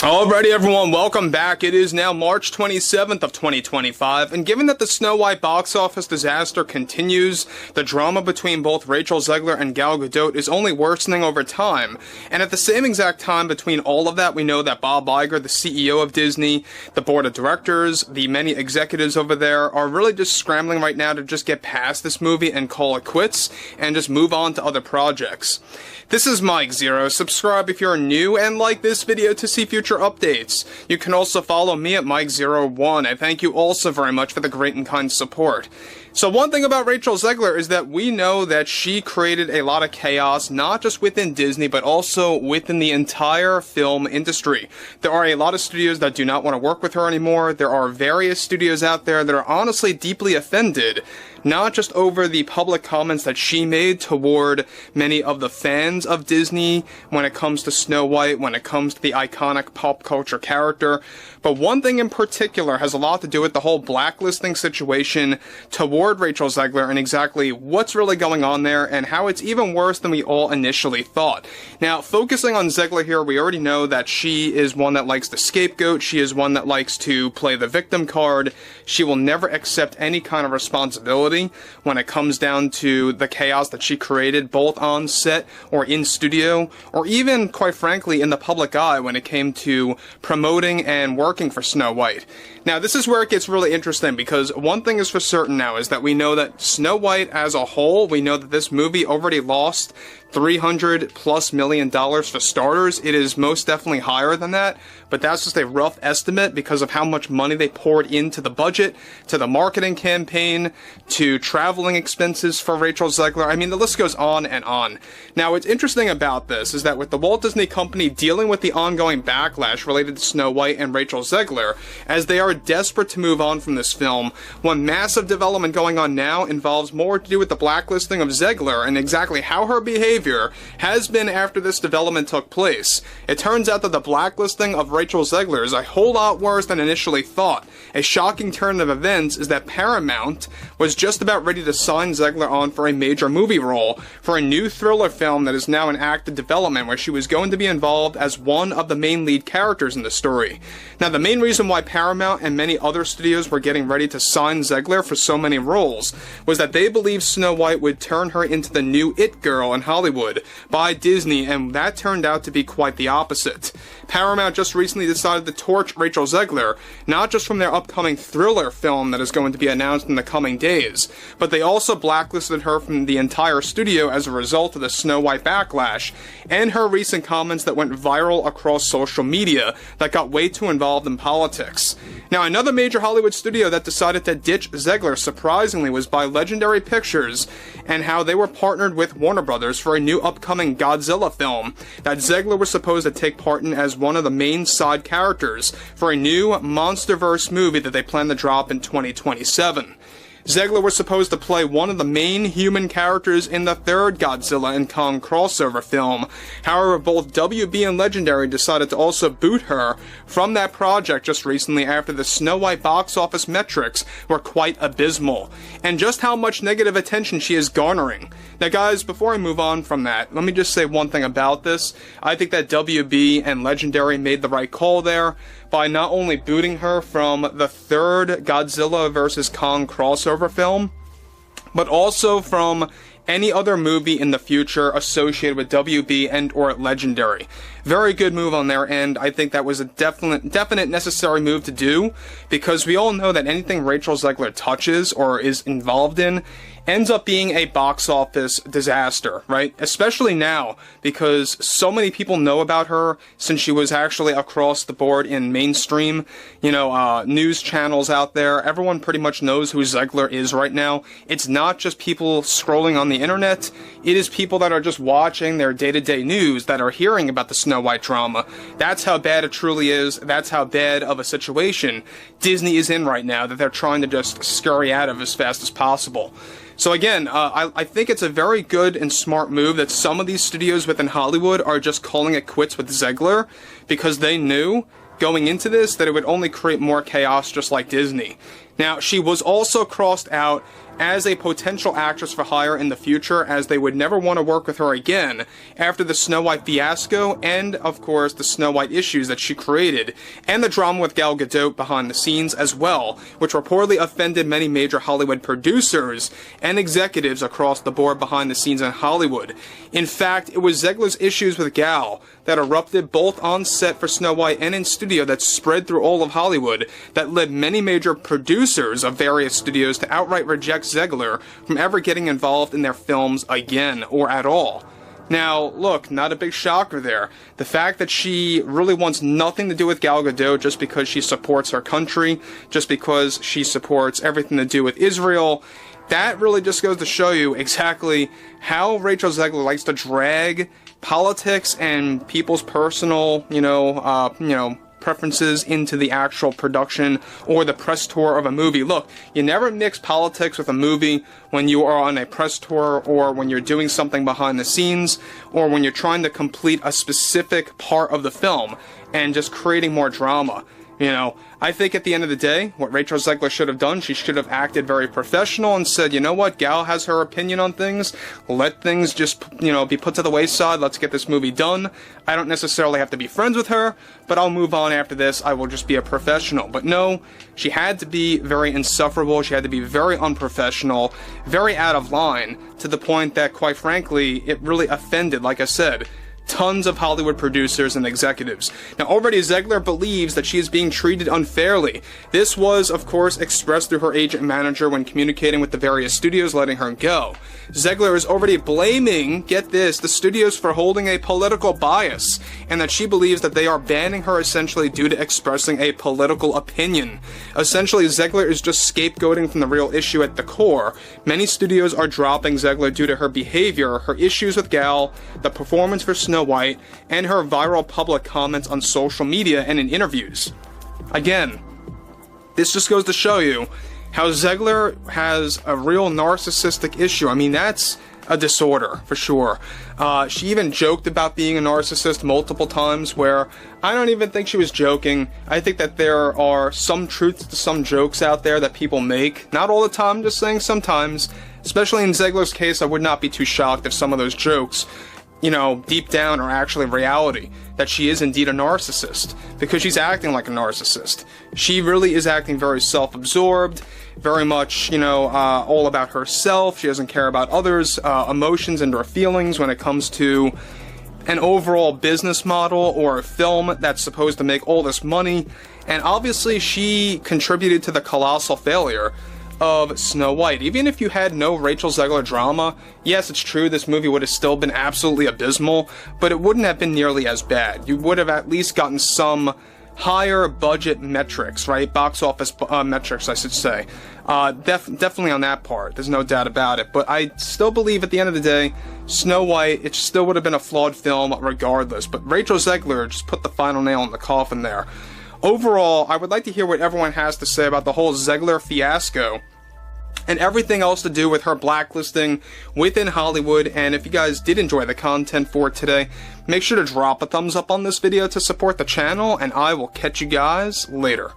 Alrighty everyone, welcome back. It is now March 27th of 2025, and given that the Snow White box office disaster continues, the drama between both Rachel Zegler and Gal Gadot is only worsening over time, and at the same exact time between all of that, we know that Bob Iger, the CEO of Disney, the board of directors, the many executives over there, are really just scrambling right now to just get past this movie and call it quits, and just move on to other projects. This is Mike Zero. Subscribe if you're new and like this video to see future updates. You can also follow me at Mike01. I thank you also very much for the great and kind support. So one thing about Rachel Zegler is that we know that she created a lot of chaos, not just within Disney, but also within the entire film industry. There are a lot of studios that do not want to work with her anymore. There are various studios out there that are honestly deeply offended, not just over the public comments that she made toward many of the fans of Disney when it comes to Snow White, when it comes to the iconic pop culture character, but one thing in particular has a lot to do with the whole blacklisting situation toward Rachel Zegler and exactly what's really going on there and how it's even worse than we all initially thought. Now, focusing on Zegler here, we already know that she is one that likes to scapegoat. She is one that likes to play the victim card. She will never accept any kind of responsibility when it comes down to the chaos that she created, both on set or in studio, or even, quite frankly, in the public eye when it came to promoting and working for Snow White. Now, this is where it gets really interesting, because one thing is for certain now is that we know that Snow White as a whole, we know that this movie already lost $300+ million for starters. It is most definitely higher than that, but that's just a rough estimate because of how much money they poured into the budget, to the marketing campaign, to traveling expenses for Rachel Zegler. I mean, the list goes on and on. Now, what's interesting about this is that with the Walt Disney Company dealing with the ongoing backlash related to Snow White and Rachel Zegler, as they are desperate to move on from this film, one massive development going on now involves more to do with the blacklisting of Zegler and exactly how her behavior has been after this development took place. It turns out that the blacklisting of Rachel Zegler is a whole lot worse than initially thought. A shocking turn of events is that Paramount was just about ready to sign Zegler on for a major movie role for a new thriller film that is now in active development, where she was going to be involved as one of the main lead characters in the story. Now, the main reason why Paramount and many other studios were getting ready to sign Zegler for so many roles was that they believed Snow White would turn her into the new it girl in Hollywood by Disney, and that turned out to be quite the opposite. Paramount just recently decided to torch Rachel Zegler, not just from their upcoming thriller film that is going to be announced in the coming days, but they also blacklisted her from the entire studio as a result of the Snow White backlash, and her recent comments that went viral across social media that got way too involved in politics. Now, another major Hollywood studio that decided to ditch Zegler, surprisingly, was by Legendary Pictures, and how they were partnered with Warner Brothers for a new upcoming Godzilla film that Zegler was supposed to take part in as one of the main side characters for a new MonsterVerse movie that they plan to drop in 2027. Zegler was supposed to play one of the main human characters in the third Godzilla and Kong crossover film. However, both WB and Legendary decided to also boot her from that project just recently after the Snow White box office metrics were quite abysmal, and just how much negative attention she is garnering. Now guys, before I move on from that, let me just say one thing about this. I think that WB and Legendary made the right call there by not only booting her from the third Godzilla vs. Kong crossover film, but also from any other movie in the future associated with WB and or Legendary. Very good move on their end. I think that was a definite necessary move to do, because we all know that anything Rachel Zegler touches or is involved in ends up being a box office disaster, right? Especially now, because so many people know about her since she was actually across the board in mainstream, news channels out there. Everyone pretty much knows who Zegler is right now. It's not just people scrolling on the internet. It is people that are just watching their day-to-day news that are hearing about the Snow White drama. That's how bad it truly is. That's how bad of a situation Disney is in right now that they're trying to just scurry out of as fast as possible. So again, I think it's a very good and smart move that some of these studios within Hollywood are just calling it quits with Zegler, because they knew going into this that it would only create more chaos just like Disney. Now, she was also crossed out as a potential actress for hire in the future, as they would never want to work with her again after the Snow White fiasco and, of course, the Snow White issues that she created, and the drama with Gal Gadot behind the scenes as well, which reportedly offended many major Hollywood producers and executives across the board behind the scenes in Hollywood. In fact, it was Zegler's issues with Gal that erupted both on set for Snow White and in studio that spread through all of Hollywood that led many major producers of various studios to outright reject Zegler from ever getting involved in their films again or at all. Now, look, not a big shocker there. The fact that she really wants nothing to do with Gal Gadot just because she supports her country, just because she supports everything to do with Israel, that really just goes to show you exactly how Rachel Zegler likes to drag politics and people's personal, preferences into the actual production or the press tour of a movie. Look, you never mix politics with a movie when you are on a press tour or when you're doing something behind the scenes or when you're trying to complete a specific part of the film and just creating more drama. I think at the end of the day, what Rachel Zegler should have done, she should have acted very professional and said, you know what, Gal has her opinion on things, let things just, be put to the wayside, let's get this movie done. I don't necessarily have to be friends with her, but I'll move on after this, I will just be a professional. But no, she had to be very insufferable, she had to be very unprofessional, very out of line, to the point that, quite frankly, it really offended, like I said, tons of Hollywood producers and executives. Now, already Zegler believes that she is being treated unfairly. This was, of course, expressed through her agent and manager when communicating with the various studios letting her go. Zegler is already blaming, get this, the studios for holding a political bias, and that she believes that they are banning her essentially due to expressing a political opinion. Essentially, Zegler is just scapegoating from the real issue at the core. Many studios are dropping Zegler due to her behavior, her issues with Gal, the performance for Snow White, and her viral public comments on social media and in interviews. Again, this just goes to show you how Zegler has a real narcissistic issue. I mean, that's a disorder, for sure. She even joked about being a narcissist multiple times, where I don't even think she was joking. I think that there are some truths to some jokes out there that people make. Not all the time, just saying sometimes. Especially in Zegler's case, I would not be too shocked if some of those jokes, deep down are actually reality, that she is indeed a narcissist, because she's acting like a narcissist. She really is acting very self-absorbed, very much, all about herself. She doesn't care about others' emotions and or feelings when it comes to an overall business model or a film that's supposed to make all this money. And obviously she contributed to the colossal failure of Snow White. Even if you had no Rachel Zegler drama, yes, it's true, this movie would have still been absolutely abysmal, but it wouldn't have been nearly as bad. You would have at least gotten some higher budget metrics, right? Box office metrics, I should say. Definitely on that part, there's no doubt about it. But I still believe at the end of the day, Snow White, it still would have been a flawed film regardless. But Rachel Zegler just put the final nail in the coffin there. Overall, I would like to hear what everyone has to say about the whole Zegler fiasco and everything else to do with her blacklisting within Hollywood. And if you guys did enjoy the content for today, make sure to drop a thumbs up on this video to support the channel, and I will catch you guys later.